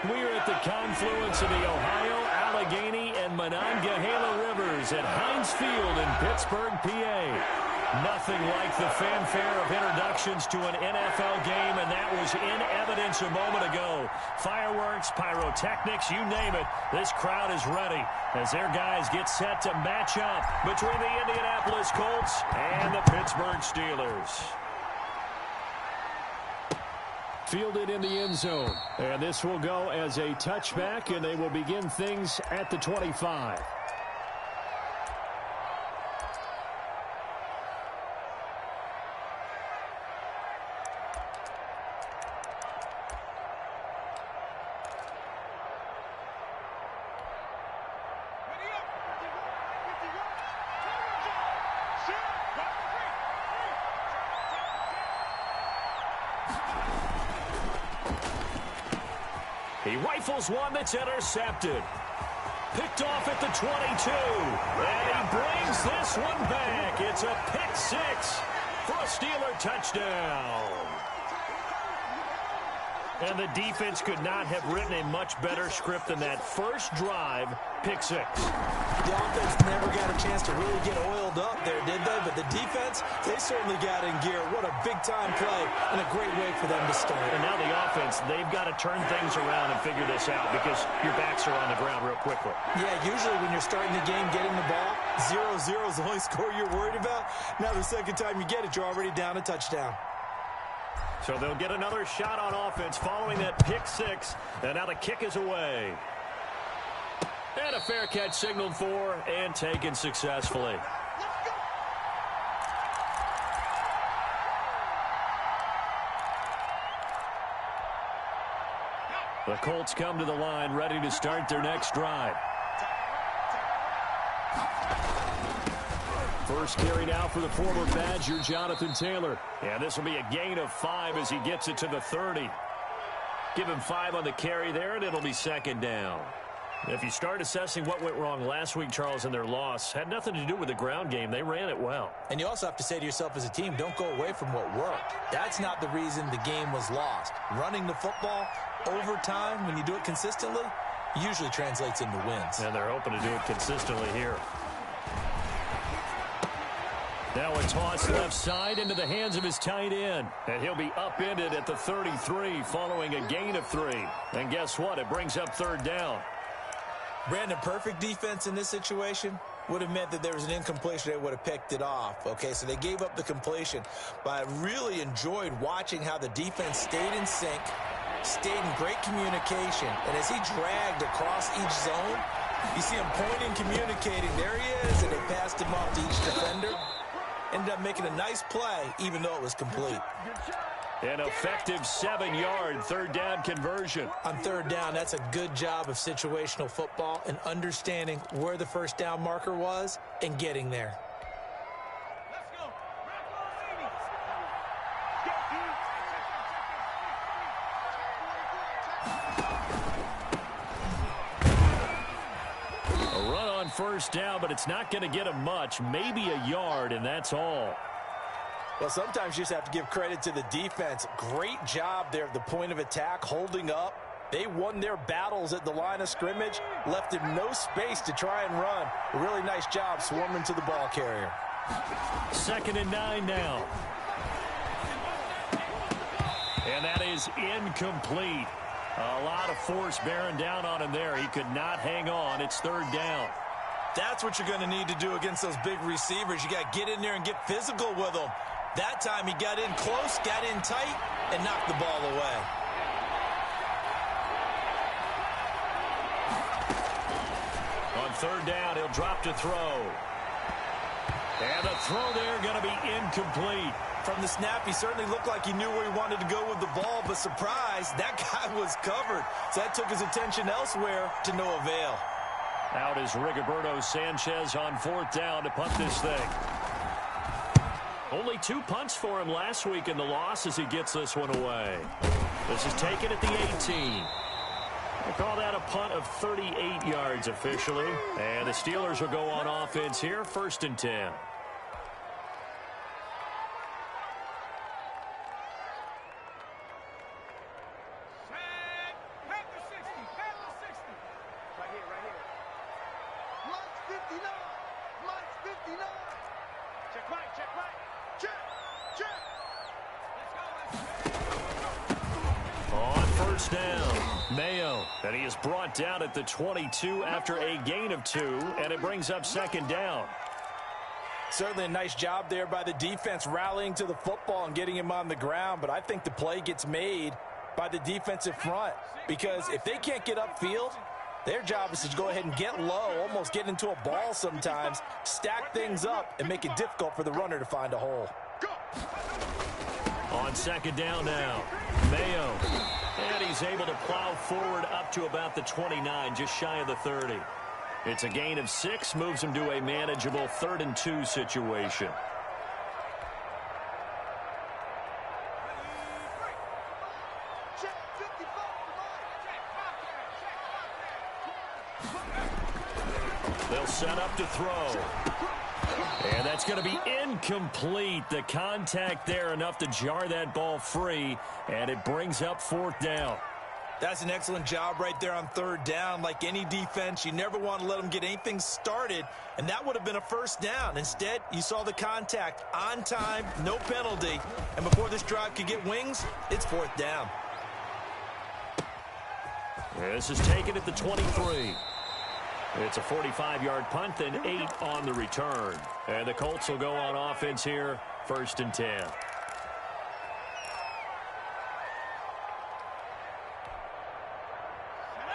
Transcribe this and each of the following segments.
We are at the confluence of the Ohio, Allegheny, and Monongahela Rivers at Heinz Field in Pittsburgh, PA. Nothing like the fanfare of introductions to an NFL game, and that was in evidence a moment ago. Fireworks, pyrotechnics, you name it. This crowd is ready as their guys get set to match up between the Indianapolis Colts and the Pittsburgh Steelers. Fielded in the end zone. And this will go as a touchback, and they will begin things at the 25. He rifles one that's intercepted. Picked off at the 22. And he brings this one back. It's a pick six for a Steeler touchdown. And the defense could not have written a much better script than that first drive, pick six. The offense never got a chance to really get oiled up there, did they? But the defense, they certainly got in gear. What a big-time play and a great way for them to start. And now the offense, they've got to turn things around and figure this out because your backs are on the ground real quickly. Yeah, usually when you're starting the game, getting the ball, 0-0 is the only score you're worried about. Now the second time you get it, you're already down a touchdown. So they'll get another shot on offense following that pick six. And now the kick is away. And a fair catch signaled for and taken successfully. The Colts come to the line ready to start their next drive. First carry now for the former Badger, Jonathan Taylor. And this will be a gain of 5 as he gets it to the 30. Give him 5 on the carry there, and it'll be second down. If you start assessing what went wrong last week, Charles, in their loss, had nothing to do with the ground game. They ran it well. And you also have to say to yourself as a team, don't go away from what worked. That's not the reason the game was lost. Running the football over time, when you do it consistently, usually translates into wins. And they're hoping to do it consistently here. Now a toss left side into the hands of his tight end. And he'll be upended at the 33 following a gain of 3. And guess what? It brings up third down. Brandon, perfect defense in this situation would have meant that there was an incompletion. They would have picked it off. Okay, so they gave up the completion. But I really enjoyed watching how the defense stayed in sync, stayed in great communication. And as he dragged across each zone, you see him pointing, communicating. There he is, and they passed him off to each defender. Ended up making a nice play, even though it was complete. An effective 7-yard third down conversion. On third down, that's a good job of situational football and understanding where the first down marker was and getting there. First down, but it's not going to get him much, maybe a yard, and that's all. Well, sometimes you just have to give credit to the defense. Great job there at the point of attack, holding up. They won their battles at the line of scrimmage, left him no space to try and run. A really nice job swarming to the ball carrier. 2nd and 9 now. And that is incomplete. A lot of force bearing down on him there. He could not hang on. It's third down. That's what you're going to need to do against those big receivers. You got to get in there and get physical with them. That time he got in close, got in tight, and knocked the ball away. On third down, he'll drop to throw. And the throw there going to be incomplete. From the snap, he certainly looked like he knew where he wanted to go with the ball, but surprise, that guy was covered. So that took his attention elsewhere to no avail. Out is Rigoberto Sanchez on 4th down to punt this thing. Only 2 punts for him last week in the loss as he gets this one away. This is taken at the 18. I call that a punt of 38 yards officially. And the Steelers will go on offense here, 1st and 10. On first down, Mayo, and he is brought down at the 22 after a gain of 2, and it brings up second down. Certainly a nice job there by the defense rallying to the football and getting him on the ground, but I think the play gets made by the defensive front because if they can't get upfield, their job is to go ahead and get low, almost get into a ball sometimes, stack things up, and make it difficult for the runner to find a hole. On second down now, Mayo, and he's able to plow forward up to about the 29, just shy of the 30. It's a gain of 6, moves him to a manageable 3rd and 2 situation. They'll set up to throw. And that's going to be incomplete. The contact there enough to jar that ball free, and it brings up 4th down. That's an excellent job right there on 3rd down. Like any defense, you never want to let them get anything started, and that would have been a 1st down. Instead, you saw the contact on time, no penalty, and before this drive could get wings, it's 4th down. This is taken at the 23. It's a 45-yard punt, then 8 on the return. And the Colts will go on offense here, 1st and 10.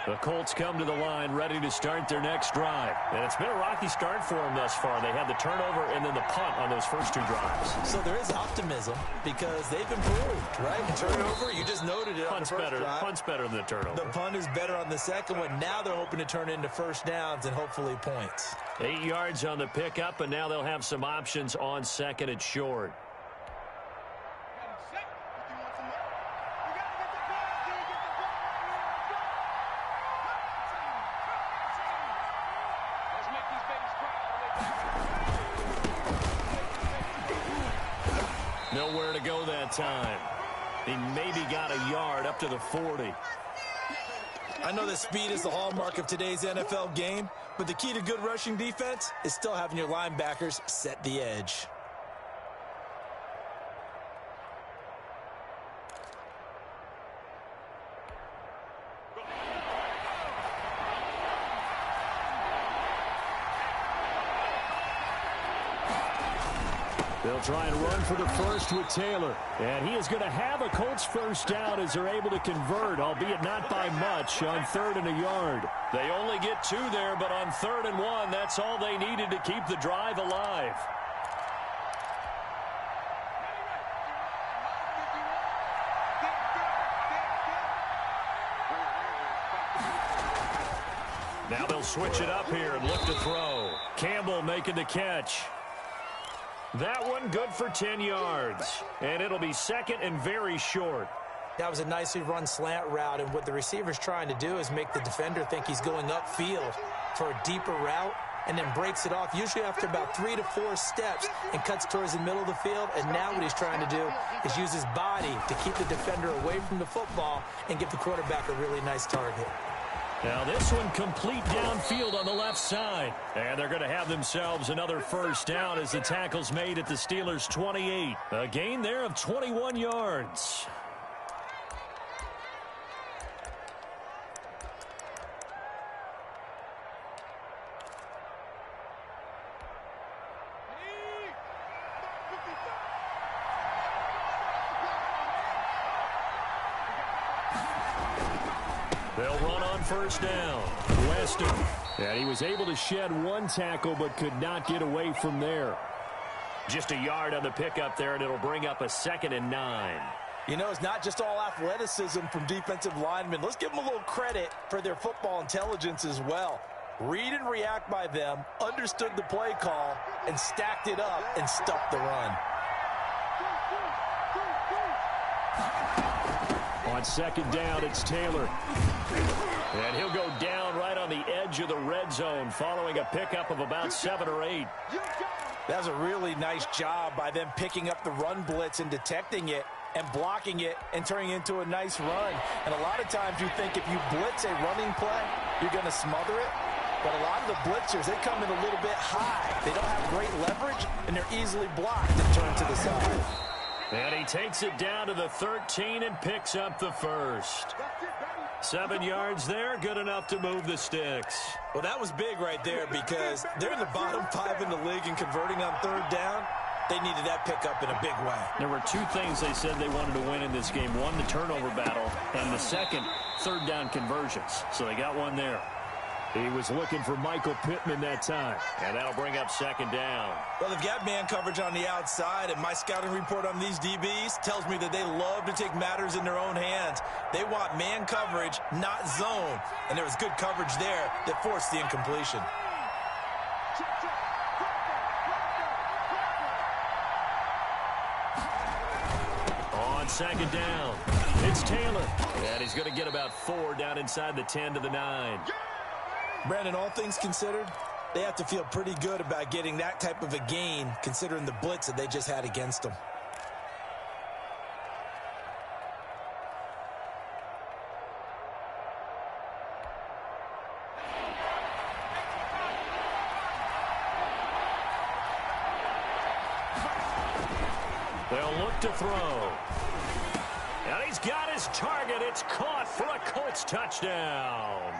The Colts come to the line ready to start their next drive. And it's been a rocky start for them thus far. They had the turnover and then the punt on those first 2 drives. So there is optimism because they've improved, right? The turnover, you just noted it on the first drive. Punt's better than the turnover. The punt is better on the second one. Now they're hoping to turn into 1st downs and hopefully points. 8 yards on the pickup, and now they'll have some options on 2nd and short. Nowhere to go that time. He maybe got a yard up to the 40. I know that speed is the hallmark of today's NFL game, but the key to good rushing defense is still having your linebackers set the edge. They'll try and run for the first with Taylor. And he is going to have a Colts 1st down as they're able to convert, albeit not by much, on 3rd and a yard. They only get 2 there, but on 3rd and 1, that's all they needed to keep the drive alive. Now they'll switch it up here and look to throw. Campbell making the catch. That one good for 10 yards. And it'll be 2nd and very short. That was a nicely run slant route, and what the receiver's trying to do is make the defender think he's going upfield for a deeper route and then breaks it off, usually after about 3 to 4 steps, and cuts towards the middle of the field. And now what he's trying to do is use his body to keep the defender away from the football and give the quarterback a really nice target. Now this one complete downfield on the left side. And they're going to have themselves another 1st down as the tackle's made at the Steelers' 28. A gain there of 21 yards. They'll run on 1st down. Weston. And he was able to shed 1 tackle but could not get away from there. Just a yard on the pickup there, and it'll bring up a 2nd and 9. You know, it's not just all athleticism from defensive linemen. Let's give them a little credit for their football intelligence as well. Read and react by them, understood the play call, and stacked it up and stuffed the run. On 2nd down, it's Taylor. And he'll go down right on the edge of the red zone following a pickup of about 7 or 8. That was a really nice job by them picking up the run blitz and detecting it and blocking it and turning it into a nice run. And a lot of times you think if you blitz a running play, you're going to smother it. But a lot of the blitzers, they come in a little bit high. They don't have great leverage, and they're easily blocked and turned to the side. And he takes it down to the 13 and picks up the first. 7 yards there, good enough to move the sticks. Well, that was big right there because they're in the bottom 5 in the league and converting on third down. They needed that pickup in a big way. There were 2 things they said they wanted to win in this game. One, the turnover battle, and the second, third down conversions. So they got one there. He was looking for Michael Pittman that time, and that'll bring up second down. Well, they've got man coverage on the outside, and my scouting report on these DBs tells me that they love to take matters in their own hands. They want man coverage, not zone, and there was good coverage there that forced the incompletion. On second down, it's Taylor, and he's going to get about 4 down inside the 10 to the 9. Brandon, all things considered, they have to feel pretty good about getting that type of a gain considering the blitz that they just had against them. They'll look to throw. And he's got his target. It's caught for a Colts touchdown.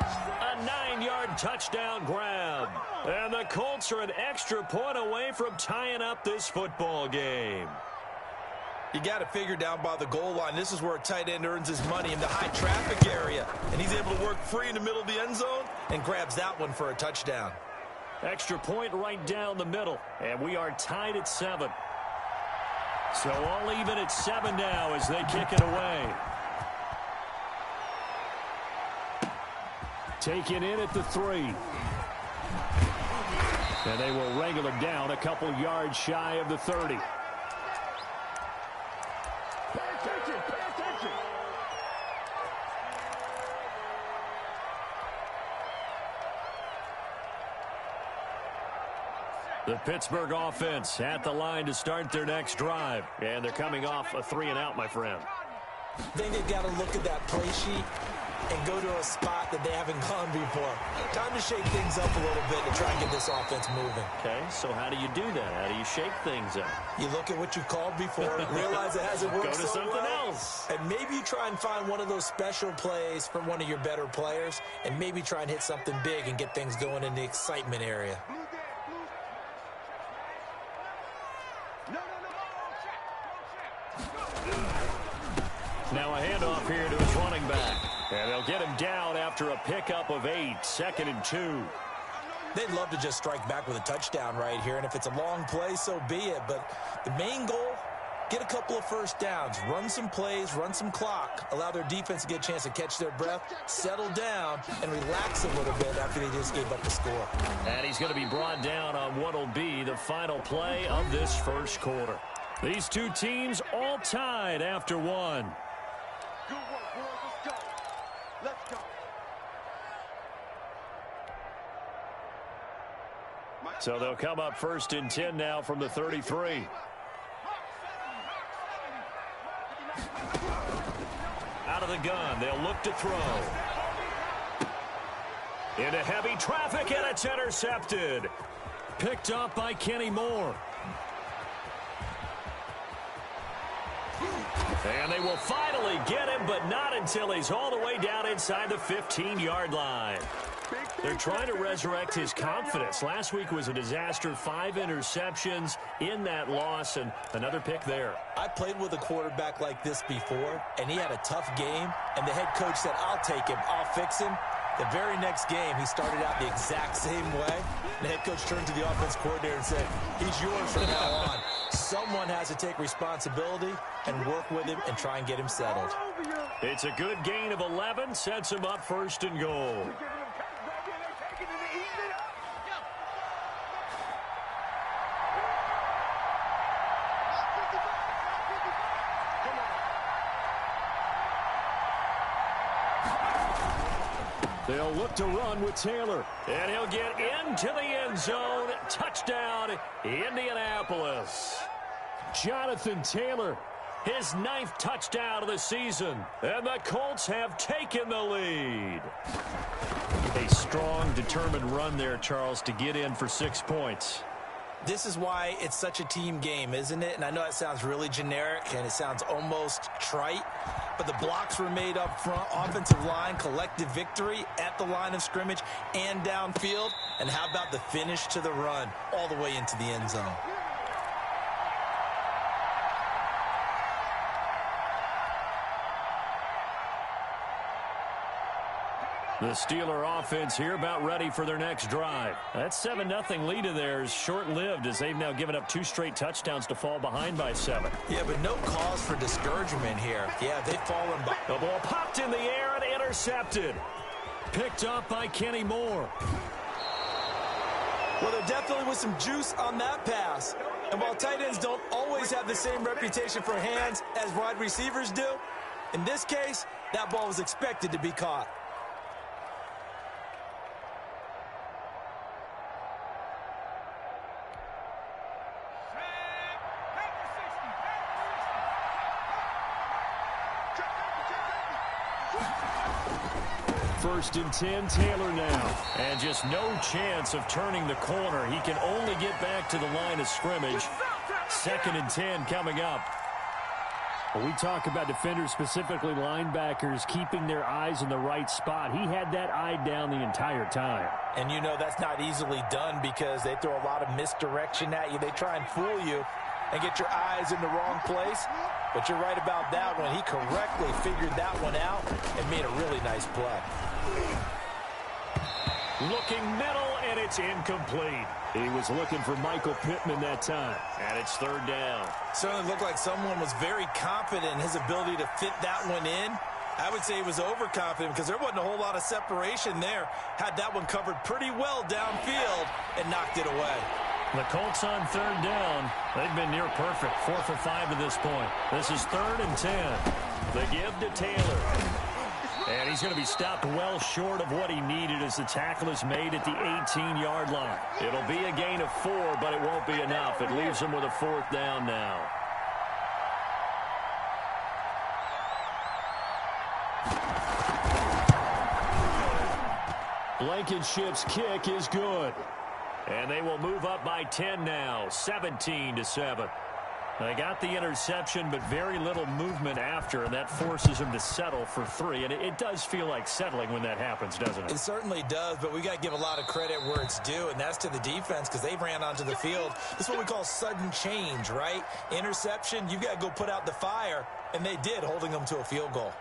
A 9-yard touchdown grab. And the Colts are an extra point away from tying up this football game. You got to figure down by the goal line. This is where a tight end earns his money in the high traffic area. And he's able to work free in the middle of the end zone and grabs that one for a touchdown. Extra point right down the middle. And we are tied at 7. So all even at 7 now as they kick it away. Taken in at the 3. And they will wrangle him down a couple yards shy of the 30. Pay attention, pay attention. The Pittsburgh offense at the line to start their next drive. And they're coming off a 3 and out, my friend. I think they've got to look at that play sheet and go to a spot that they haven't gone before. Time to shake things up a little bit to try and get this offense moving. Okay, so how do you do that? How do you shake things up? You look at what you called before, realize it hasn't worked Go to so something well, else. and maybe you try and find one of those special plays from one of your better players, and maybe try and hit something big and get things going in the excitement area. Now a handoff here to his running back. And they'll get him down after a pickup of 8, 2nd and 2. They'd love to just strike back with a touchdown right here, and if it's a long play, so be it. But the main goal, get a couple of first downs, run some plays, run some clock, allow their defense to get a chance to catch their breath, settle down, and relax a little bit after they just gave up the score. And he's going to be brought down on what will be the final play of this first quarter. These two teams all tied after 1. Good work, boys. Let's go. Let's go. So they'll come up 1st and 10 now from the 33. Out of the gun, they'll look to throw. Into heavy traffic, and it's intercepted. Picked up by Kenny Moore. And they will finally get him, but not until he's all the way down inside the 15-yard line. They're trying to resurrect his confidence. Last week was a disaster. 5 interceptions in that loss, and another pick there. I played with a quarterback like this before, and he had a tough game, and the head coach said, I'll take him, I'll fix him. The very next game, he started out the exact same way. The head coach turned to the offense coordinator and said, he's yours from now on. Someone has to take responsibility and work with him and try and get him settled. It's a good gain of 11, sets him up 1st and goal. They'll look to run with Taylor, and he'll get into the end zone. Touchdown, Indianapolis. Jonathan Taylor, his 9th touchdown of the season, and the Colts have taken the lead. A strong, determined run there, Charles, to get in for 6 points. This is why it's such a team game, isn't it? And I know it sounds really generic and it sounds almost trite, but the blocks were made up front, offensive line, collective victory at the line of scrimmage and downfield. And how about the finish to the run all the way into the end zone? The Steeler offense here about ready for their next drive. That 7-0 lead of theirs short-lived as they've now given up 2 straight touchdowns to fall behind by 7. Yeah, but no cause for discouragement here. Yeah, they've fallen by. The ball popped in the air and intercepted. Picked up by Kenny Moore. Well, there definitely was some juice on that pass. And while tight ends don't always have the same reputation for hands as wide receivers do, in this case, that ball was expected to be caught. First and 10, Taylor now. And just no chance of turning the corner. He can only get back to the line of scrimmage. 2nd and 10 coming up. When we talk about defenders, specifically linebackers, keeping their eyes in the right spot, he had that eye down the entire time. And you know that's not easily done because they throw a lot of misdirection at you. They try and fool you and get your eyes in the wrong place. But you're right about that one. He correctly figured that one out and made a really nice play. Looking middle, and it's incomplete. He was looking for Michael Pittman that time. And it's 3rd down. Certainly looked like someone was very confident in his ability to fit that one in. I would say he was overconfident because there wasn't a whole lot of separation there. Had that one covered pretty well downfield and knocked it away. The Colts on 3rd down. They've been near perfect. 4 for 5 to this point. This is 3rd and 10. The give to Taylor. And he's going to be stopped well short of what he needed as the tackle is made at the 18-yard line. It'll be a gain of 4, but it won't be enough. It leaves him with a 4th down now. Blankenship's kick is good. And they will move up by 10 now, 17-7. They got the interception, but very little movement after, and that forces them to settle for 3. And it does feel like settling when that happens, doesn't it? It certainly does, but we got to give a lot of credit where it's due, and that's to the defense because they ran onto the field. This is what we call sudden change, right? Interception, you've got to go put out the fire, and they did, holding them to a field goal.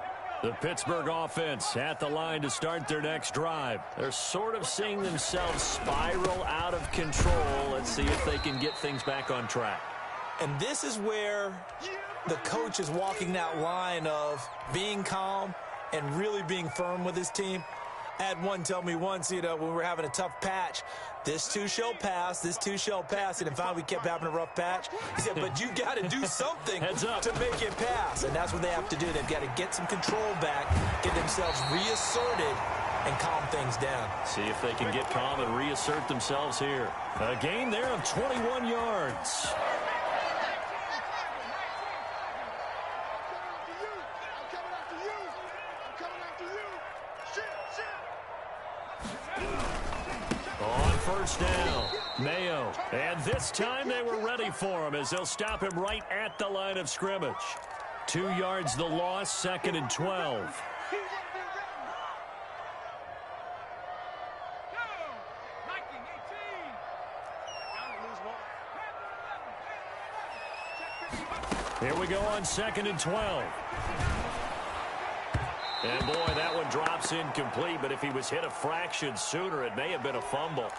The Pittsburgh offense at the line to start their next drive. They're sort of seeing themselves spiral out of control. Let's see if they can get things back on track. And this is where the coach is walking that line of being calm and really being firm with his team. I had one tell me once, when we were having a tough patch, this too shall pass, this too shall pass. And finally we kept having a rough patch. He said, but you got to do something to make it pass. And that's what they have to do. They've got to get some control back, get themselves reasserted, and calm things down. See if they can get calm and reassert themselves here. A gain there of 21 yards. First down, Mayo. And this time they were ready for him as they'll stop him right at the line of scrimmage. 2 yards the loss, 2nd and 12. Here we go on 2nd and 12. And boy, that one drops incomplete, but if he was hit a fraction sooner, it may have been a fumble.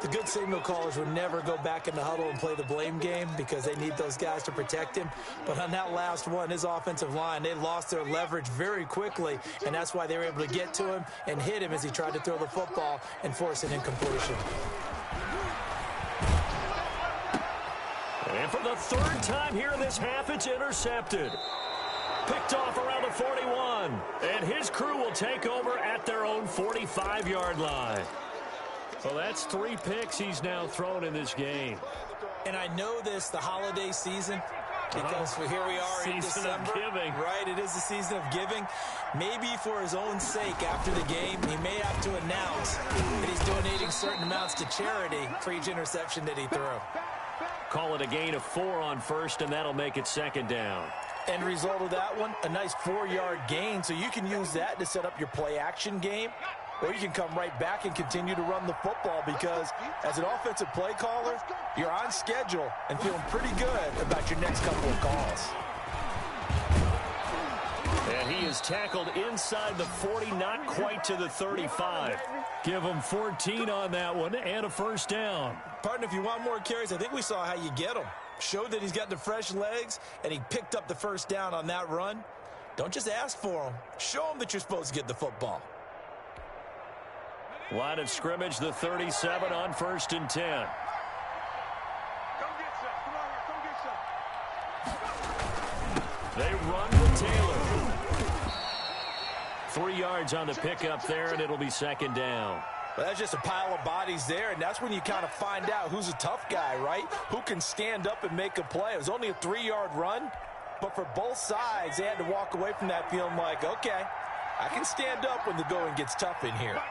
The good signal callers would never go back in the huddle and play the blame game because they need those guys to protect him. But on that last one, his offensive line, they lost their leverage very quickly, and that's why they were able to get to him and hit him as he tried to throw the football and force an incompletion. And for the 3rd time here in this half, it's intercepted. Picked off around the 41. And his crew will take over at their own 45-yard line. Well, that's 3 picks he's now thrown in this game. And I know this, the holiday season, because here we are in December. Season of giving. Right, it is the season of giving. Maybe for his own sake after the game, he may have to announce that giving certain amounts to charity for each interception that he threw. Call it a gain of 4 on first, and that'll make it second down. End result of that one, a nice 4-yard gain, so you can use that to set up your play-action game, or you can come right back and continue to run the football because as an offensive play caller, you're on schedule and feeling pretty good about your next couple of calls. And he is tackled inside the 40, not quite to the 35. Give him 14 on that one and a first down. Partner, if you want more carries, I think we saw how you get them. Showed that he's got the fresh legs, and he picked up the first down on that run. Don't just ask for him. Show him that you're supposed to get the football. Line of scrimmage, the 37 on 1st and 10. Come get some. Come on here. Come get some. They run to Taylor. 3 yards on the pickup there, and it'll be second down. Well, that's just a pile of bodies there, and that's when you kind of find out who's a tough guy, right? Who can stand up and make a play. It was only a 3-yard run, but for both sides, they had to walk away from that feeling like, okay, I can stand up when the going gets tough in here.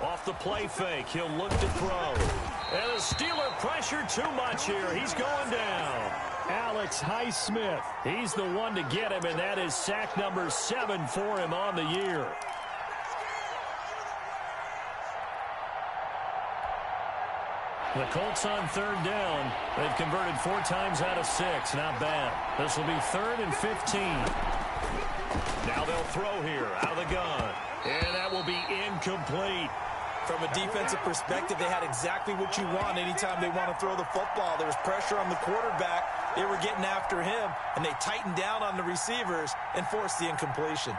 Off the play fake, he'll look to throw. And the Steeler pressure too much here. He's going down. Alex Highsmith, he's the one to get him, and that is sack number 7 for him on the year. The Colts on 3rd down. They've converted 4 times out of 6. Not bad. This will be 3rd and 15. Now they'll throw here out of the gun. And that will be incomplete. From a defensive perspective, they had exactly what you want anytime they want to throw the football. There was pressure on the quarterback. They were getting after him, and they tightened down on the receivers and forced the incompletion.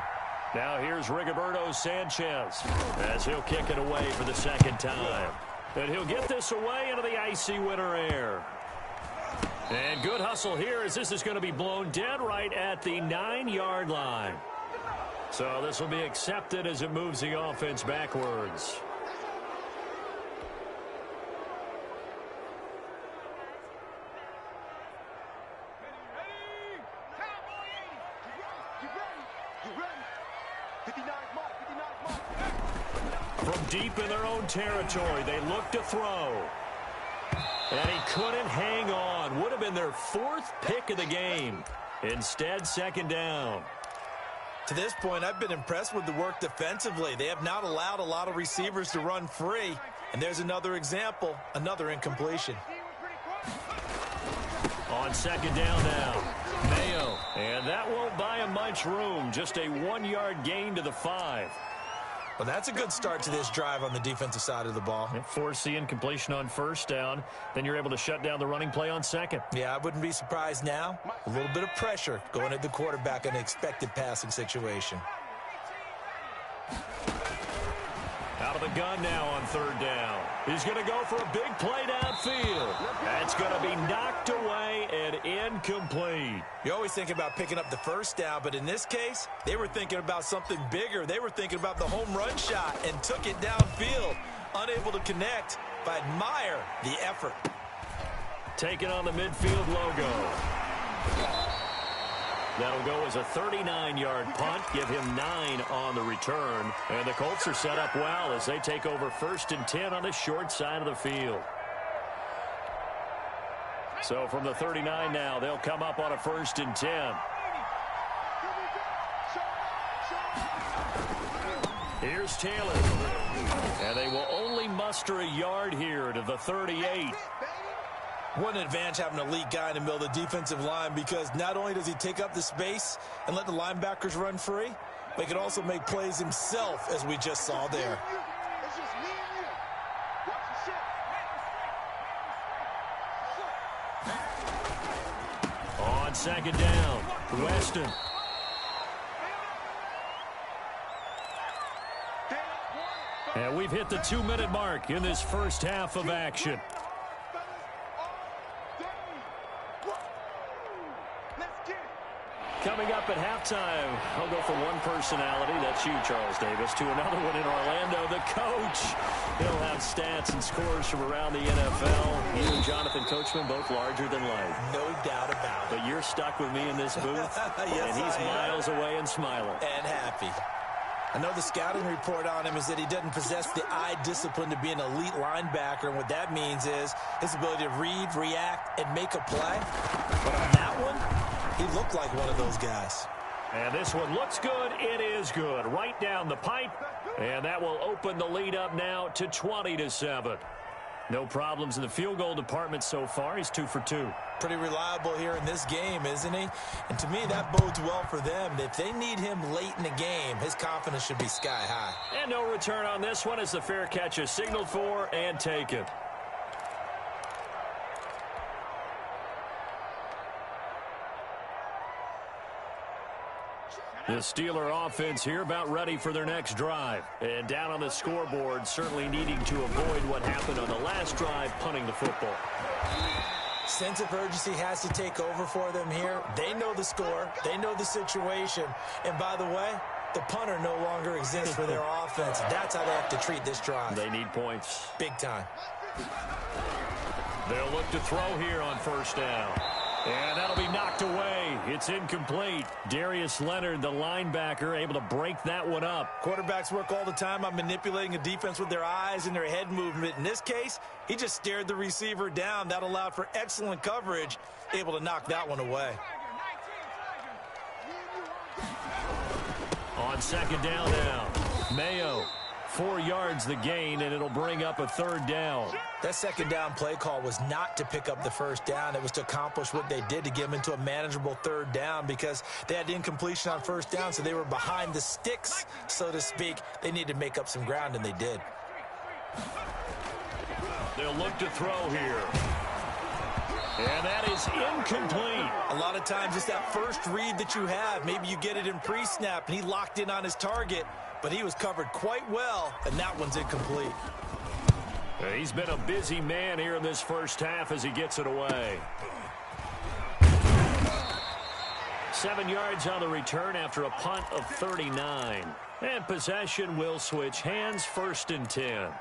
Now here's Rigoberto Sanchez as he'll kick it away for the second time. And he'll get this away into the icy winter air. And good hustle here as this is going to be blown dead right at the 9-yard line. So this will be accepted as it moves the offense backwards. From deep in their own territory, they look to throw. And he couldn't hang on. Would have been their 4th pick of the game. Instead, second down. To this point, I've been impressed with the work defensively. They have not allowed a lot of receivers to run free. And there's another example, another incompletion. On second down now, Mayo. And that won't buy him much room. Just a 1-yard gain to the 5. Well, that's a good start to this drive on the defensive side of the ball. Force the incompletion on first down. Then you're able to shut down the running play on second. Yeah, I wouldn't be surprised now. A little bit of pressure going at the quarterback in an expected passing situation. Out of the gun now on third down. He's going to go for a big play downfield. That's going to be knocked away and incomplete. You always think about picking up the first down, but in this case, they were thinking about something bigger. They were thinking about the home run shot and took it downfield. Unable to connect, but admire the effort. Taking on the midfield logo. That'll go as a 39-yard punt. Give him 9 on the return. And the Colts are set up well as they take over 1st and 10 on the short side of the field. So from the 39 now, they'll come up on a 1st and 10. Here's Taylor. And they will only muster a yard here to the 38. What an advantage having an elite guy in the middle of the defensive line, because not only does he take up the space and let the linebackers run free, but he can also make plays himself, as we just saw there. On second down, Weston. And we've hit the 2-minute mark in this first half of action. Coming up at halftime, I'll go from one personality, that's you, Charles Davis, to another one in Orlando, the coach. He'll have stats and scores from around the NFL. You and Jonathan Coachman, both larger than life. No doubt about it. But you're stuck with me in this booth, Yes, and he's miles away and smiling. And happy. I know the scouting report on him is that he doesn't possess the eye discipline to be an elite linebacker, and what that means is his ability to read, react, and make a play. But on that one, he looked like one of those guys. And this one looks good. It is good. Right down the pipe. And that will open the lead up now to 20-7. No problems in the field goal department so far. He's 2 for 2. Pretty reliable here in this game, isn't he? And to me, that bodes well for them. If they need him late in the game, his confidence should be sky high. And no return on this one as the fair catch is signaled for and taken. The Steeler offense here about ready for their next drive. And down on the scoreboard, certainly needing to avoid what happened on the last drive, punting the football. Sense of urgency has to take over for them here. They know the score. They know the situation. And by the way, the punter no longer exists for their offense. That's how they have to treat this drive. They need points. Big time. They'll look to throw here on first down. And that'll be knocked away. It's incomplete. Darius Leonard, the linebacker, able to break that one up. Quarterbacks work all the time on manipulating a defense with their eyes and their head movement. In this case, he just stared the receiver down. That allowed for excellent coverage, able to knock that one away. On second down now, Mayo. 4 yards the gain, and it'll bring up a third down. That second down play call was not to pick up the first down. It was to accomplish what they did to get them into a manageable third down because they had incompletion on first down, so they were behind the sticks, so to speak. They needed to make up some ground, and they did. They'll look to throw here. And that is incomplete. A lot of times it's that first read that you have. Maybe you get it in pre-snap, and he locked in on his target, but he was covered quite well, and that one's incomplete. He's been a busy man here in this first half as he gets it away. 7 yards on the return after a punt of 39. And possession will switch hands, 1st and 10.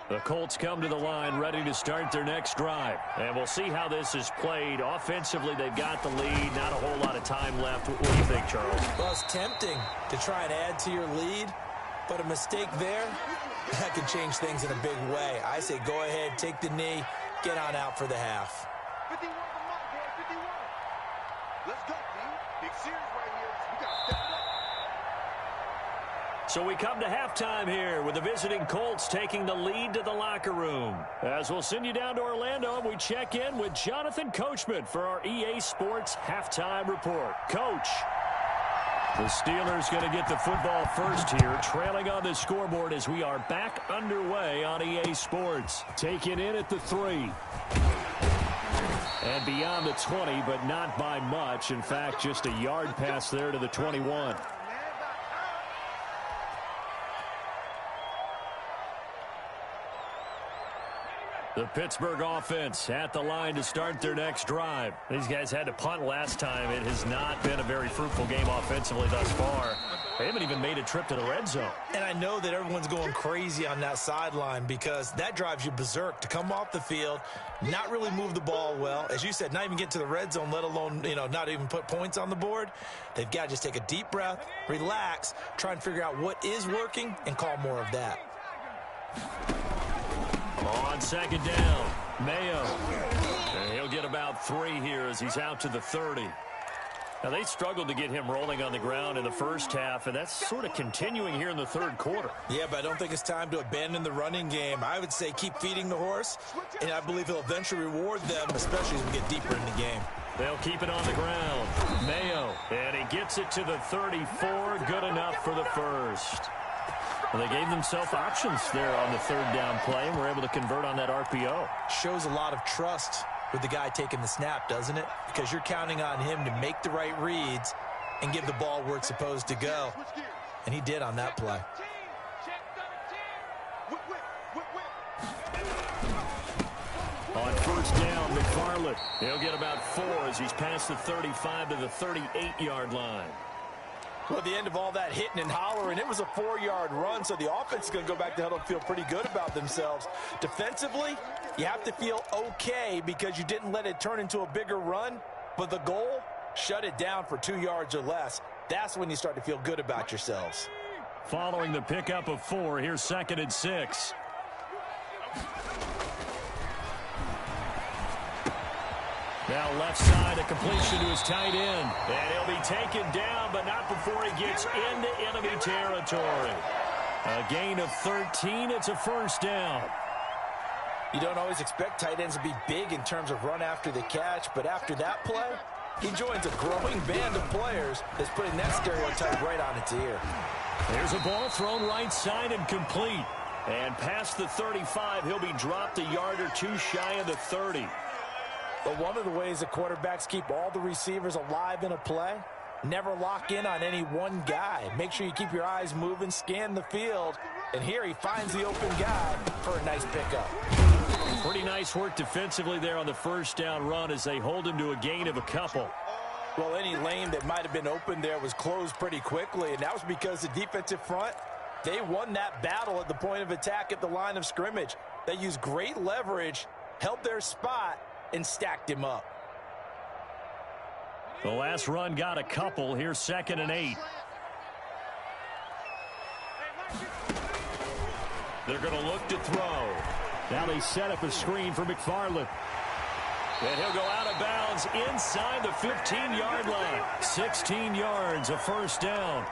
The Colts come to the line ready to start their next drive. And we'll see how this is played. Offensively, they've got the lead. Not a whole lot of time left. What do you think, Charles? Well, it's tempting to try and add to your lead, but a mistake there, that could change things in a big way. I say go ahead, take the knee, get on out for the half. 51 on the mark, boys, 51. Let's go, team. Big series right here. We got to step up. So we come to halftime here with the visiting Colts taking the lead to the locker room. As we'll send you down to Orlando, and we check in with Jonathan Coachman for our EA Sports Halftime Report. Coach. The Steelers going to get the football first here, trailing on the scoreboard as we are back underway on EA Sports. Taken in at the 3. And beyond the 20, but not by much. In fact, just a yard pass there to the 21. The Pittsburgh offense at the line to start their next drive. These guys had to punt last time. It has not been a very fruitful game offensively thus far. They haven't even made a trip to the red zone. And I know that everyone's going crazy on that sideline because that drives you berserk to come off the field, not really move the ball well. As you said, not even get to the red zone, let alone, not even put points on the board. They've got to just take a deep breath, relax, try and figure out what is working, and call more of that. On second down, Mayo. And he'll get about 3 here as he's out to the 30. Now, they struggled to get him rolling on the ground in the first half, and that's sort of continuing here in the third quarter. Yeah, but I don't think it's time to abandon the running game. I would say keep feeding the horse, and I believe he'll eventually reward them, especially as we get deeper in the game. They'll keep it on the ground. Mayo, and he gets it to the 34. Good enough for the first. Well, they gave themselves options there on the third down play and were able to convert on that RPO. Shows a lot of trust with the guy taking the snap, doesn't it? Because you're counting on him to make the right reads and give the ball where it's supposed to go. And he did on that play. On first down, McFarland. He'll get about 4 as he's past the 35 to the 38-yard line. Well, at the end of all that hitting and hollering, it was a 4-yard run, so the offense is going to go back to huddle and feel pretty good about themselves. Defensively, you have to feel okay because you didn't let it turn into a bigger run, But the goal, shut it down for 2 yards or less. That's when you start to feel good about yourselves. Following the pickup of 4, here's 2nd and 6. Now left side, a completion to his tight end. And he'll be taken down, but not before he gets into enemy territory. A gain of 13. It's a first down. You don't always expect tight ends to be big in terms of run after the catch, but after that play, he joins a growing band of players that's putting that stereotype right on its ear. There's a ball thrown right side and complete. And past the 35, he'll be dropped a yard or two shy of the 30. But one of the ways the quarterbacks keep all the receivers alive in a play, never lock in on any one guy. Make sure you keep your eyes moving, scan the field, and here he finds the open guy for a nice pickup. Pretty nice work defensively there on the first down run as they hold him to a gain of a couple. Well, any lane that might have been open there was closed pretty quickly, and that was because the defensive front, they won that battle at the point of attack at the line of scrimmage. They used great leverage, held their spot, and stacked him up. The last run got a couple. Here's 2nd and 8. They're going to look to throw. Now they set up a screen for McFarland. And he'll go out of bounds inside the 15-yard line. 16 yards, a first down.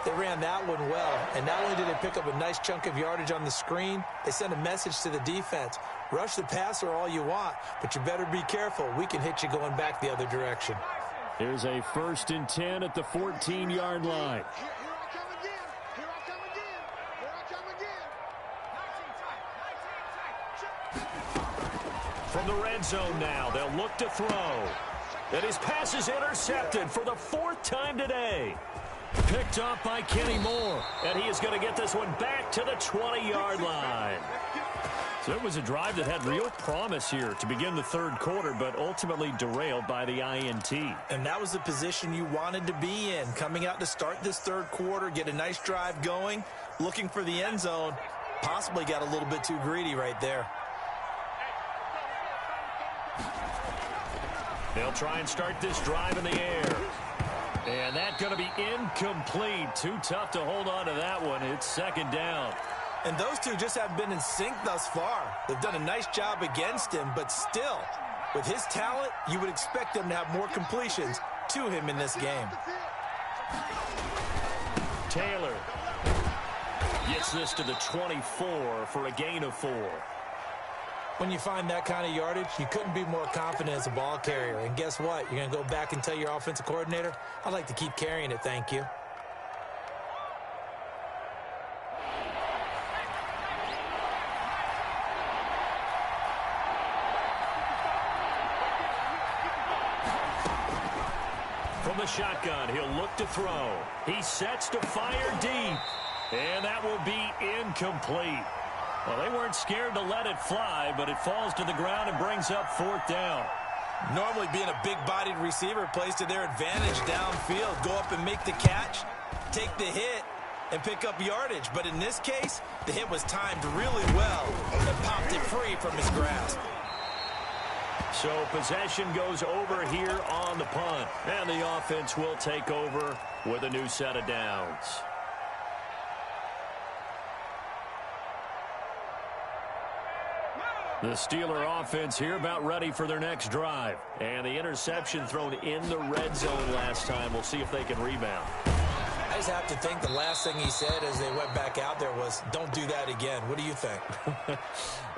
They ran that one well, and not only did they pick up a nice chunk of yardage on the screen, they sent a message to the defense. Rush the passer all you want, but you better be careful. We can hit you going back the other direction. Here's a 1st and 10 at the 14-yard line. From the red zone now, they'll look to throw. And his pass is intercepted for the 4th time today. Picked off by Kenny Moore. And he is going to get this one back to the 20-yard line. So it was a drive that had real promise here to begin the 3rd quarter, but ultimately derailed by the INT. And that was the position you wanted to be in. Coming out to start this 3rd quarter, get a nice drive going, looking for the end zone. Possibly got a little bit too greedy right there. They'll try and start this drive in the air. And that's going to be incomplete. Too tough to hold on to that one. It's 2nd down. And those two just haven't been in sync thus far. They've done a nice job against him, but still, with his talent, you would expect them to have more completions to him in this game. Taylor gets this to the 24 for a gain of 4. When you find that kind of yardage, you couldn't be more confident as a ball carrier. And guess what? You're going to go back and tell your offensive coordinator, I'd like to keep carrying it, thank you. From the shotgun, he'll look to throw. He sets to fire deep. And that will be incomplete. Well, they weren't scared to let it fly, but it falls to the ground and brings up 4th down. Normally being a big-bodied receiver plays to their advantage downfield. Go up and make the catch, take the hit, and pick up yardage. But in this case, the hit was timed really well and popped it free from his grasp. So possession goes over here on the punt. And the offense will take over with a new set of downs. The Steeler offense here about ready for their next drive. And the interception thrown in the red zone last time. We'll see if they can rebound. I just have to think the last thing he said as they went back out there was, don't do that again. What do you think?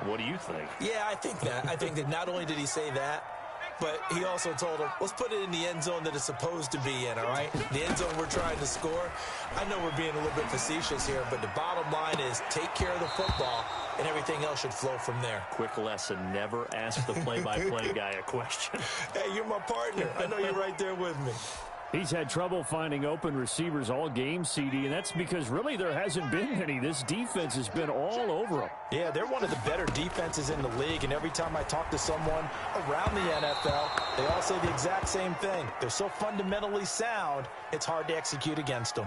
What do you think? Yeah, I think that. I think that not only did he say that, but he also told him, let's put it in the end zone that it's supposed to be in, all right? The end zone we're trying to score. I know we're being a little bit facetious here, but the bottom line is take care of the football, and everything else should flow from there. Quick lesson, never ask the play-by-play guy a question. Hey, you're my partner. I know you're right there with me. He's had trouble finding open receivers all game, CD, and that's because really there hasn't been any. This defense has been all over them. Yeah, they're one of the better defenses in the league, and every time I talk to someone around the NFL, they all say the exact same thing. They're so fundamentally sound, it's hard to execute against them.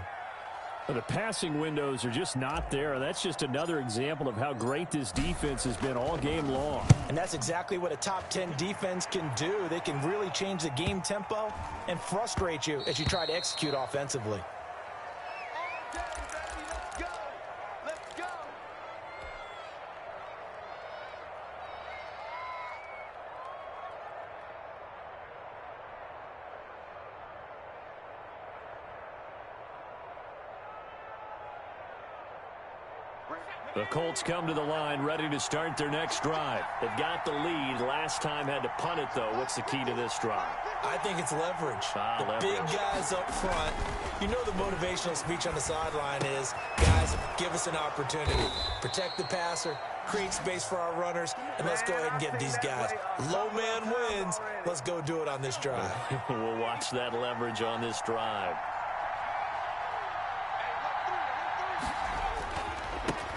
The passing windows are just not there. That's just another example of how great this defense has been all game long. And that's exactly what a top 10 defense can do. They can really change the game tempo and frustrate you as you try to execute offensively. The Colts come to the line, ready to start their next drive. They've got the lead. Last time had to punt it, though. What's the key to this drive? I think it's leverage. Big guys up front. You know the motivational speech on the sideline is, guys, give us an opportunity. Protect the passer, create space for our runners, and let's go ahead and get these guys. Low man wins. Let's go do it on this drive. We'll watch that leverage on this drive.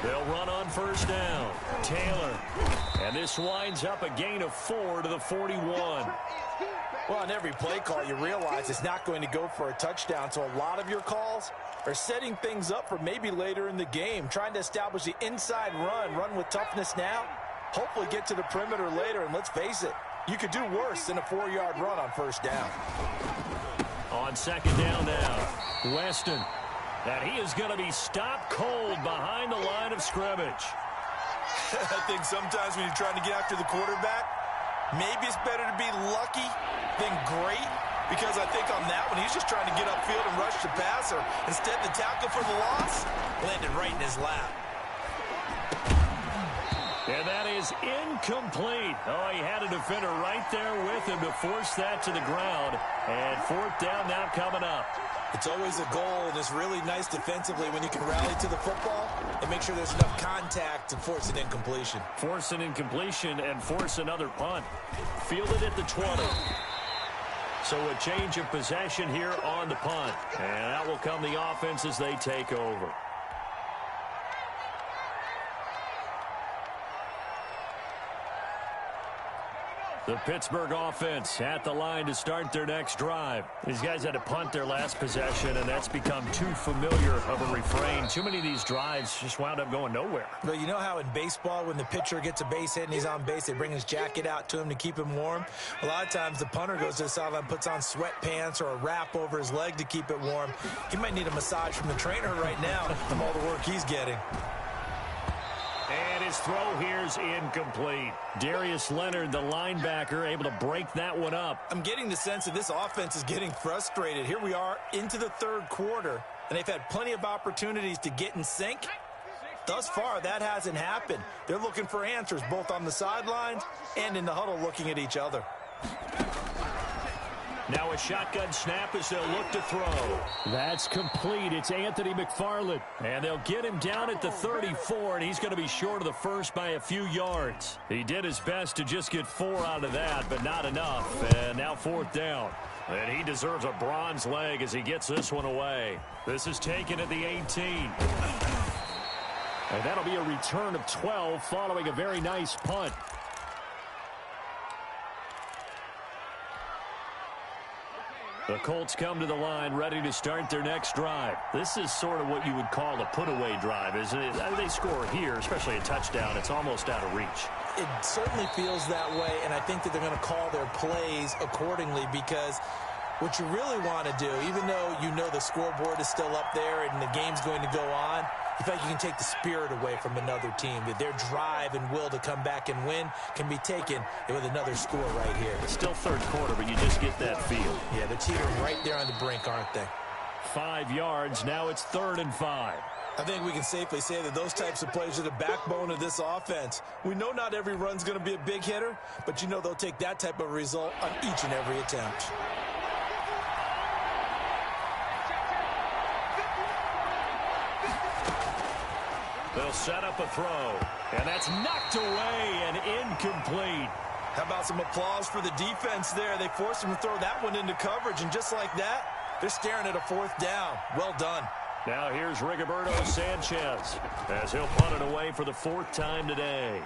They'll run on first down. Taylor. And this winds up a gain of 4 to the 41. Well, on every play call, you realize it's not going to go for a touchdown. So a lot of your calls are setting things up for maybe later in the game, trying to establish the inside run with toughness now, hopefully get to the perimeter later. And let's face it, you could do worse than a 4-yard run on first down. On second down now, Weston. And he is going to be stopped cold behind the line of scrimmage. I think sometimes when you're trying to get after the quarterback, maybe it's better to be lucky than great, because I think on that one, he's just trying to get upfield and rush the passer. Instead, the tackle for the loss landed right in his lap. And that is incomplete. Oh, he had a defender right there with him to force that to the ground. And fourth down now coming up. It's always a goal, and it's really nice defensively when you can rally to the football and make sure there's enough contact to force an incompletion. Force an incompletion and force another punt. Fielded at the 20. So a change of possession here on the punt. And that will come the offense as they take over. The Pittsburgh offense at the line to start their next drive. These guys had to punt their last possession, and that's become too familiar of a refrain. Too many of these drives just wound up going nowhere. But you know how in baseball, when the pitcher gets a base hit and he's on base, they bring his jacket out to him to keep him warm? A lot of times the punter goes to the sideline, puts on sweatpants or a wrap over his leg to keep it warm. He might need a massage from the trainer right now from all the work he's getting. And his throw here's incomplete. Darius Leonard, the linebacker, able to break that one up. I'm getting the sense that this offense is getting frustrated. Here we are into the third quarter, and they've had plenty of opportunities to get in sync. Thus far, that hasn't happened. They're looking for answers both on the sidelines and in the huddle looking at each other. Now a shotgun snap as they'll look to throw. That's complete. It's Anthony McFarland. And they'll get him down at the 34, and he's going to be short of the first by a few yards. He did his best to just get 4 out of that, but not enough. And now fourth down. And he deserves a bronze leg as he gets this one away. This is taken at the 18. And that'll be a return of 12 following a very nice punt. The Colts come to the line ready to start their next drive. This is sort of what you would call a put-away drive, isn't it? They score here, especially a touchdown. It's almost out of reach. It certainly feels that way, and I think that they're going to call their plays accordingly, because what you really want to do, even though you know the scoreboard is still up there and the game's going to go on, you feel like you can take the spirit away from another team, that their drive and will to come back and win can be taken with another score right here. It's still third quarter, but you just get that feel. Yeah, they're teetering right there on the brink, aren't they? 5 yards. Now it's 3rd and 5. I think we can safely say that those types of plays are the backbone of this offense. We know not every run's going to be a big hitter, but you know they'll take that type of result on each and every attempt. They'll set up a throw, and that's knocked away and incomplete. How about some applause for the defense there? They forced him to throw that one into coverage, and just like that, they're staring at a fourth down. Well done. Now here's Rigoberto Sanchez as he'll punt it away for the 4th time today.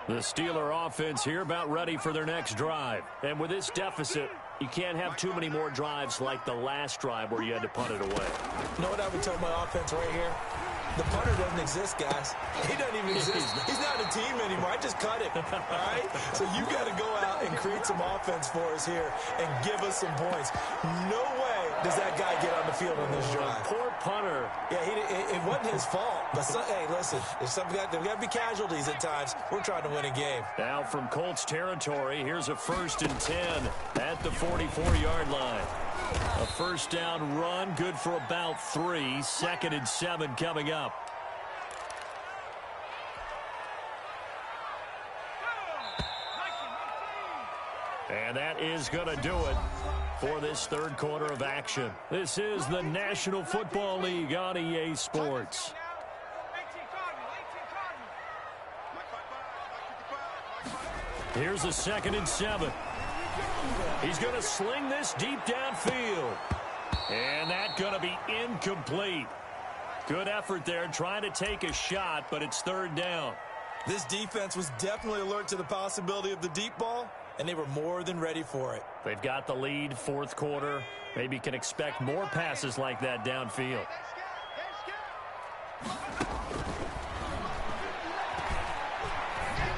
The Steeler offense here about ready for their next drive. And with this deficit, you can't have too many more drives like the last drive where you had to punt it away. You know what I would tell my offense right here? The punter doesn't exist, guys. He doesn't even exist. He's not a team anymore. I just cut him, all right? So you got to go out and create some offense for us here and give us some points. No way does that guy get on the field on this drive. Poor punter. Yeah, it wasn't his fault. But hey, listen, there's got to be casualties at times. We're trying to win a game. Now from Colts territory, here's a 1st and 10 at the 44-yard line. A first down run, good for about 3. 2nd and 7 coming up. And that is going to do it for this third quarter of action. This is the National Football League on EA Sports. Here's a 2nd and 7. He's going to sling this deep downfield. And that's going to be incomplete. Good effort there trying to take a shot, but it's 3rd down. This defense was definitely alert to the possibility of the deep ball, and they were more than ready for it. They've got the lead, 4th quarter. Maybe can expect more passes like that downfield.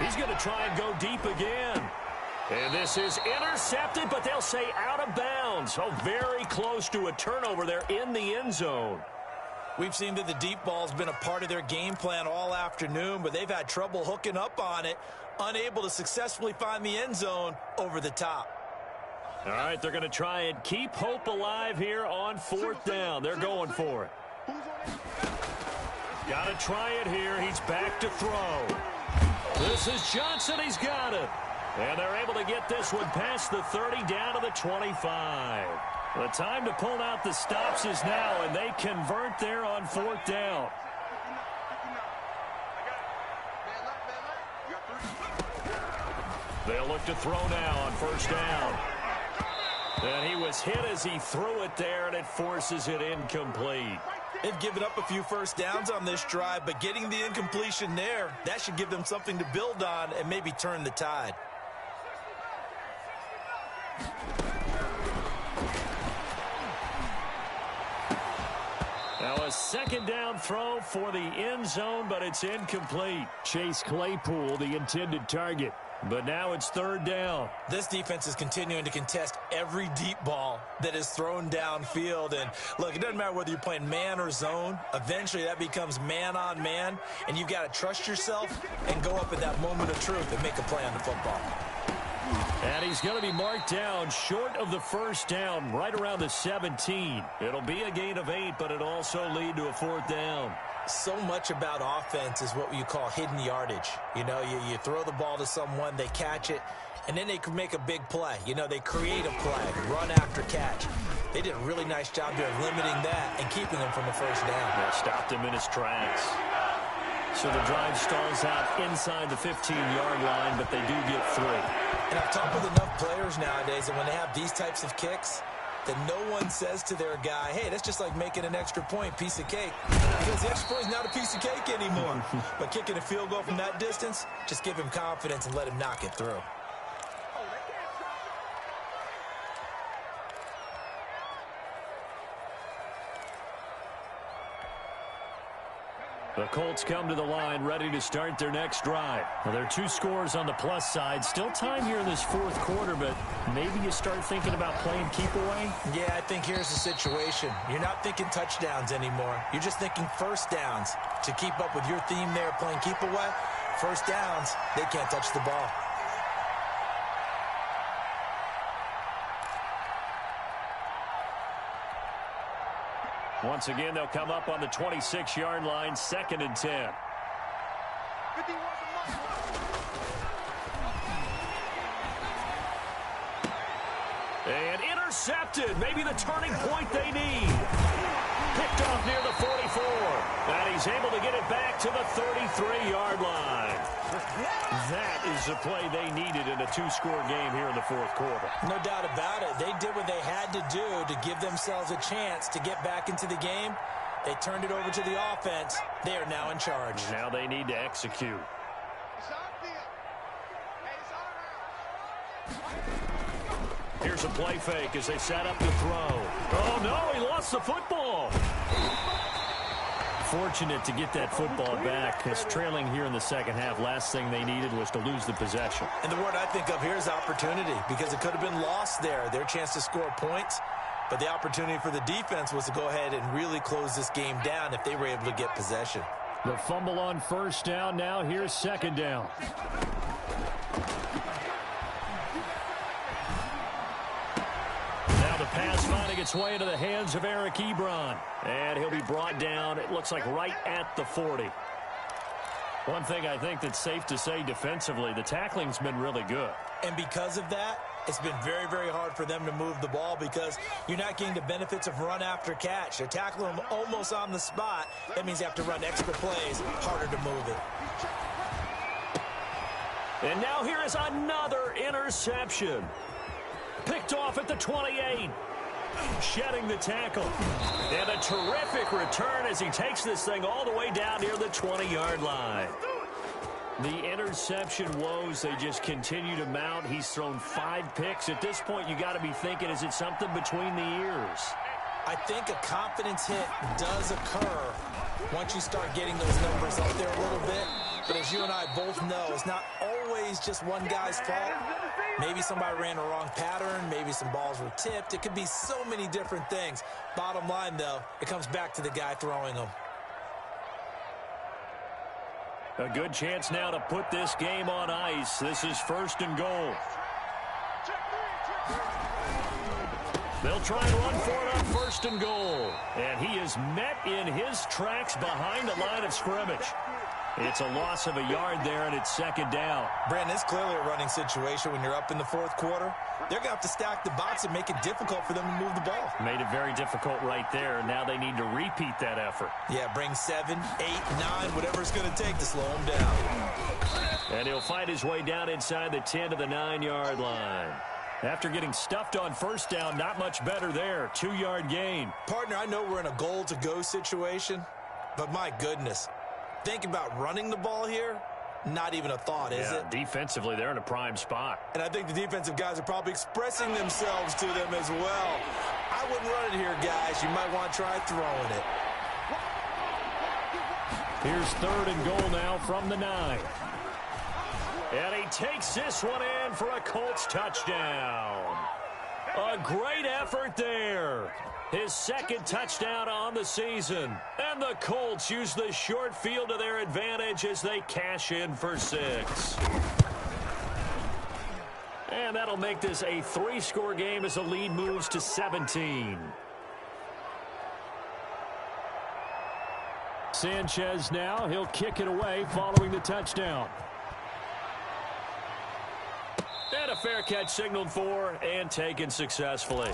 He's going to try and go deep again. And this is intercepted, but they'll say out of bounds. Oh, very close to a turnover there in the end zone. We've seen that the deep ball's been a part of their game plan all afternoon, but they've had trouble hooking up on it, unable to successfully find the end zone over the top. All right, they're going to try and keep hope alive here on 4th down. They're going for it. Got to try it here. He's back to throw. This is Johnson. He's got it. And they're able to get this one past the 30 down to the 25. The time to pull out the stops is now, and they convert there on 4th down. They'll look to throw now on 1st down. And he was hit as he threw it there, and it forces it incomplete. They've given up a few first downs on this drive, but getting the incompletion there, that should give them something to build on and maybe turn the tide. Now a 2nd down throw for the end zone, but it's incomplete. Chase Claypool, the intended target. But now it's 3rd down. This defense is continuing to contest every deep ball that is thrown downfield. And look, it doesn't matter whether you're playing man or zone. Eventually that becomes man on man, and you've got to trust yourself and go up at that moment of truth and make a play on the football. And he's going to be marked down short of the 1st down, right around the 17. It'll be a gain of 8, but it'll also lead to a 4th down. So much about offense is what you call hidden yardage. You know, you throw the ball to someone, they catch it, and then they can make a big play. You know, they create a play, run after catch. They did a really nice job there of limiting that and keeping him from a 1st down. They stopped him in his tracks. So the drive stalls out inside the 15-yard line, but they do get 3. And I've talked with enough players nowadays that when they have these types of kicks, that no one says to their guy, hey, that's just like making an extra point, piece of cake. Because the extra point is not a piece of cake anymore. But kicking a field goal from that distance, just give him confidence and let him knock it through. The Colts come to the line ready to start their next drive. Well, there are 2 scores on the plus side. Still time here in this 4th quarter, but maybe you start thinking about playing keep away? Yeah, I think here's the situation. You're not thinking touchdowns anymore. You're just thinking 1st downs. To keep up with your theme there playing keep away, 1st downs, they can't touch the ball. Once again, they'll come up on the 26-yard line, 2nd and 10. And intercepted. Maybe the turning point they need. Picked off near the 44. And he's able to get it back to the 33-yard line. That is the play they needed in a 2-score game here in the 4th quarter. No doubt about it. They did what they had to do to give themselves a chance to get back into the game. They turned it over to the offense. They are now in charge. Now they need to execute. Here's a play fake as they set up to throw. Oh, no, he lost the football. Fortunate to get that football back. As trailing here in the second half, last thing they needed was to lose the possession. And the word I think of here is opportunity, because it could have been lost there. Their chance to score points, but the opportunity for the defense was to go ahead and really close this game down if they were able to get possession. The fumble on first down. Now here's second down. Now the pass finding its way into the hands of Eric Ebron. And he'll be brought down, it looks like, right at the 40. One thing I think that's safe to say defensively, the tackling's been really good. And because of that, it's been very, very hard for them to move the ball because you're not getting the benefits of run after catch. They're tackling them almost on the spot. That means you have to run extra plays, harder to move it. And now here is another interception. Picked off at the 28. Shedding the tackle. And a terrific return as he takes this thing all the way down near the 20-yard line. The interception woes, they just continue to mount. He's thrown 5 picks. At this point, you got to be thinking, is it something between the ears? I think a confidence hit does occur once you start getting those numbers up there a little bit. But as you and I both know, it's not always just one guy's fault. Maybe somebody ran a wrong pattern. Maybe some balls were tipped. It could be so many different things. Bottom line, though, it comes back to the guy throwing them. A good chance now to put this game on ice. This is first and goal. They'll try and run for it on first and goal. And he is met in his tracks behind the line of scrimmage. It's a loss of a yard there, and it's second down. Brandon, it's clearly a running situation when you're up in the fourth quarter. They're going to have to stack the box and make it difficult for them to move the ball. Made it very difficult right there. Now they need to repeat that effort. Yeah, bring 7, 8, 9, whatever it's going to take to slow him down. And he'll find his way down inside the 10 to the 9-yard line. After getting stuffed on first down, not much better there. 2-yard gain. Partner, I know we're in a goal-to-go situation, but my goodness, think about running the ball here. Not even a thought, is it? Defensively, they're in a prime spot. And I think the defensive guys are probably expressing themselves to them as well. I wouldn't run it here, guys. You might want to try throwing it. Here's third and goal now from the 9. And he takes this one in for a Colts touchdown. A great effort there. His second touchdown on the season. And the Colts use the short field to their advantage as they cash in for 6. And that'll make this a 3-score game as the lead moves to 17. Sanchez now. He'll kick it away following the touchdown. And a fair catch signaled for and taken successfully.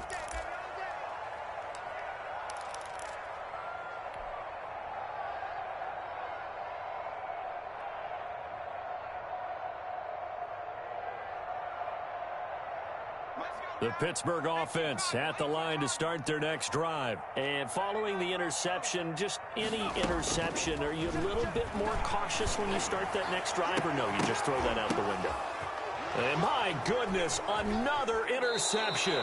The Pittsburgh offense at the line to start their next drive. And following the interception, just any interception, are you a little bit more cautious when you start that next drive, or no, you just throw that out the window? And my goodness, another interception.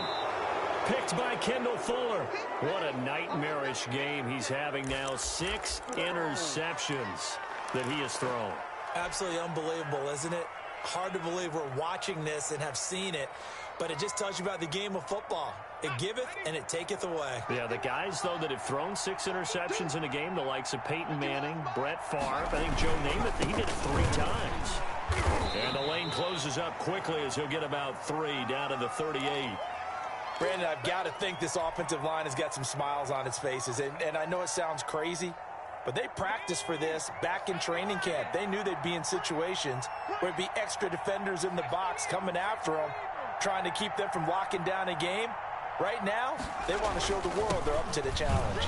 Picked by Kendall Fuller. What a nightmarish game he's having now. 6 interceptions that he has thrown. Absolutely unbelievable, isn't it? Hard to believe we're watching this and have seen it, but it just tells you about the game of football. It giveth and it taketh away. Yeah, the guys, though, that have thrown 6 interceptions in a game, the likes of Peyton Manning, Brett Favre, I think Joe Namath, he did it 3 times. And the lane closes up quickly as he'll get about 3 down to the 38. Brandon, I've got to think this offensive line has got some smiles on its faces, and I know it sounds crazy, but they practiced for this back in training camp. They knew they'd be in situations where it'd be extra defenders in the box coming after them, trying to keep them from locking down a game. Right now, they want to show the world they're up to the challenge.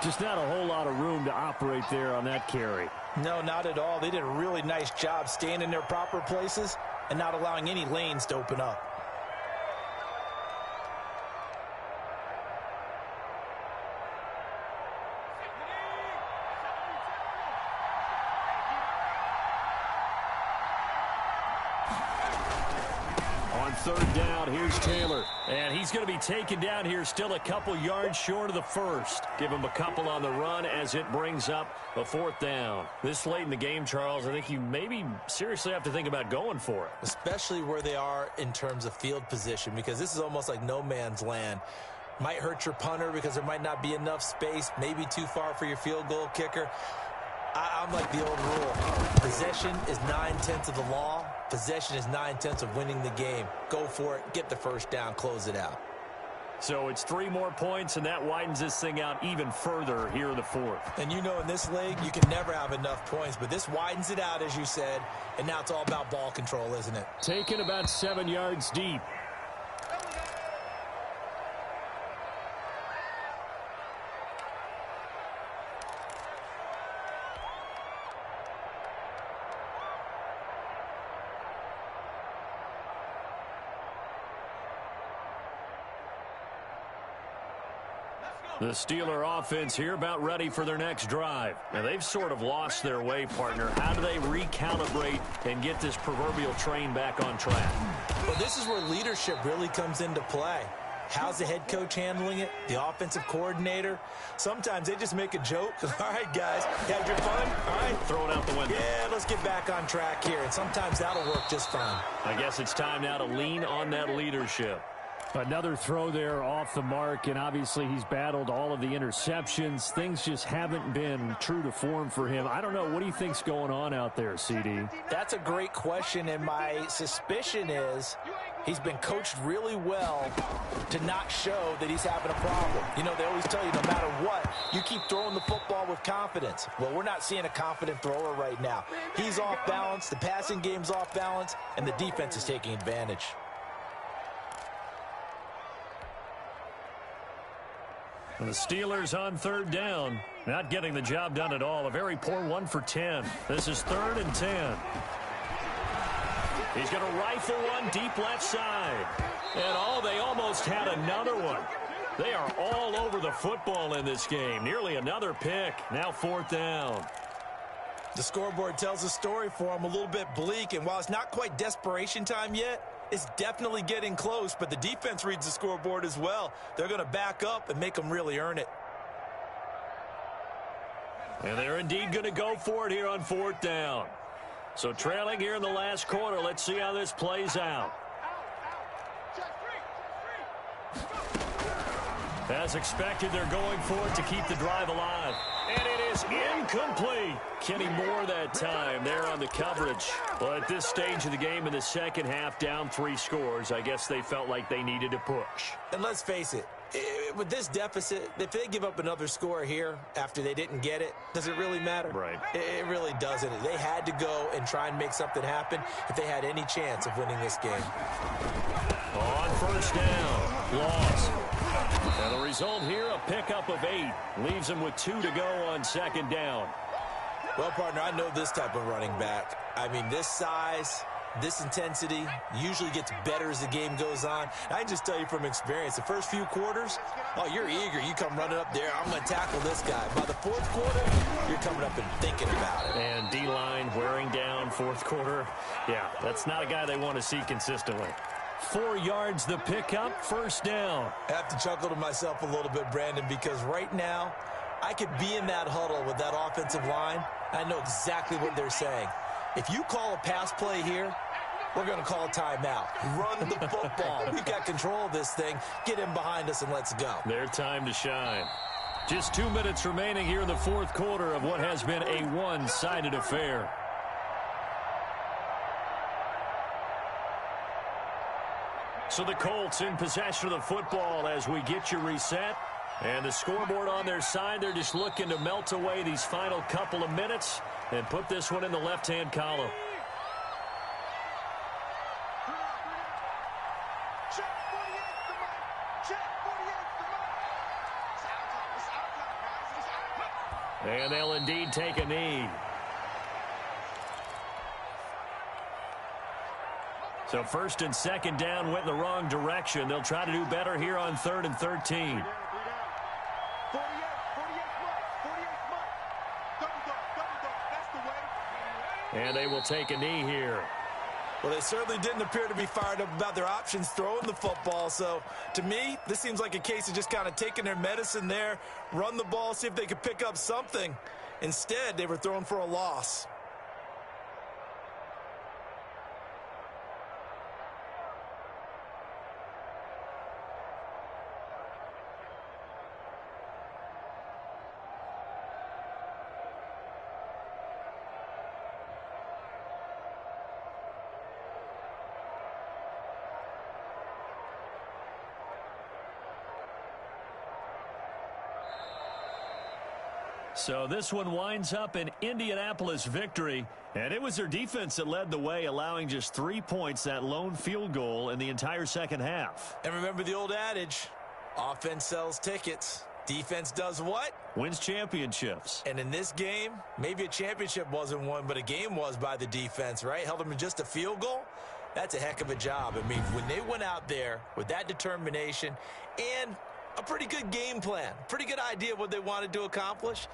Just not a whole lot of room to operate there on that carry. No, not at all. They did a really nice job staying in their proper places and not allowing any lanes to open up. third down. Here's Taylor. And he's going to be taken down here still a couple yards short of the first. Give him a couple on the run as it brings up a fourth down. This late in the game, Charles, I think you maybe seriously have to think about going for it. Especially where they are in terms of field position, because this is almost like no man's land. Might hurt your punter because there might not be enough space, maybe too far for your field goal kicker. I'm like the old rule. Possession is 9/10 of the law. Possession is 9/10 of winning the game. Go for it. Get the first down. Close it out. So it's 3 more points, and that widens this thing out even further here in the fourth. And you know in this league, you can never have enough points, but this widens it out, as you said, and now it's all about ball control, isn't it? Taken about 7 yards deep. The Steeler offense here about ready for their next drive. Now, they've sort of lost their way, partner. How do they recalibrate and get this proverbial train back on track? Well, this is where leadership really comes into play. How's the head coach handling it? The offensive coordinator? Sometimes they just make a joke. All right, guys, had your fun? All right. Throw it out the window. Yeah, let's get back on track here. And sometimes that'll work just fine. I guess it's time now to lean on that leadership. Another throw there off the mark, and obviously he's battled all of the interceptions. Things just haven't been true to form for him. I don't know. What do you think's going on out there, CD? That's a great question, and my suspicion is he's been coached really well to not show that he's having a problem. You know, they always tell you no matter what, you keep throwing the football with confidence. Well, we're not seeing a confident thrower right now. He's off balance, the passing game's off balance, and the defense is taking advantage. The Steelers on third down, not getting the job done at all. A very poor 1 for 10. This is 3rd and 10. He's going to rifle one deep left side. And they almost had another one. They are all over the football in this game. Nearly another pick. Now 4th down. The scoreboard tells a story for him, a little bit bleak. And while it's not quite desperation time yet, it's definitely getting close, but the defense reads the scoreboard as well. They're going to back up and make them really earn it. And they're indeed going to go for it here on 4th down. So trailing here in the last quarter. Let's see how this plays out. As expected, they're going for it to keep the drive alive. And it is incomplete. Kenny Moore that time there on the coverage. Well, at this stage of the game in the second half, down 3 scores, I guess they felt like they needed to push. And let's face it, with this deficit, if they give up another score here after they didn't get it, does it really matter? Right. It really doesn't. They had to go and try and make something happen if they had any chance of winning this game. On 1st down, loss. And the result here, a pickup of 8. Leaves them with 2 to go on 2nd down. Well, partner, I know this type of running back. I mean, this size, this intensity usually gets better as the game goes on. I can just tell you from experience, the first few quarters, you're eager. You come running up there, I'm going to tackle this guy. By the 4th quarter, you're coming up and thinking about it. And D-line wearing down 4th quarter. Yeah, that's not a guy they want to see consistently. 4 yards the pickup, 1st down. I have to chuckle to myself a little bit, Brandon, because right now I could be in that huddle with that offensive line. I know exactly what they're saying. If you call a pass play here, we're going to call a timeout. Run the football. We've got control of this thing. Get him behind us and let's go. Their time to shine. Just 2 minutes remaining here in the 4th quarter of what has been a one-sided affair. So the Colts in possession of the football as we get you reset. And the scoreboard on their side, they're just looking to melt away these final couple of minutes and put this one in the left-hand column. And they'll indeed take a knee. So 1st and 2nd down went in the wrong direction. They'll try to do better here on 3rd and 13. And they will take a knee here. Well, they certainly didn't appear to be fired up about their options throwing the football. So, to me, this seems like a case of just kind of taking their medicine there, run the ball, see if they could pick up something. Instead, they were throwing for a loss. So this one winds up an Indianapolis victory, and it was their defense that led the way, allowing just 3 points, that lone field goal in the entire second half. And remember the old adage, offense sells tickets. Defense does what? Wins championships. And in this game, maybe a championship wasn't won, but a game was by the defense, right? Held them to just a field goal. That's a heck of a job. I mean, when they went out there with that determination and a pretty good game plan, pretty good idea of what they wanted to accomplish,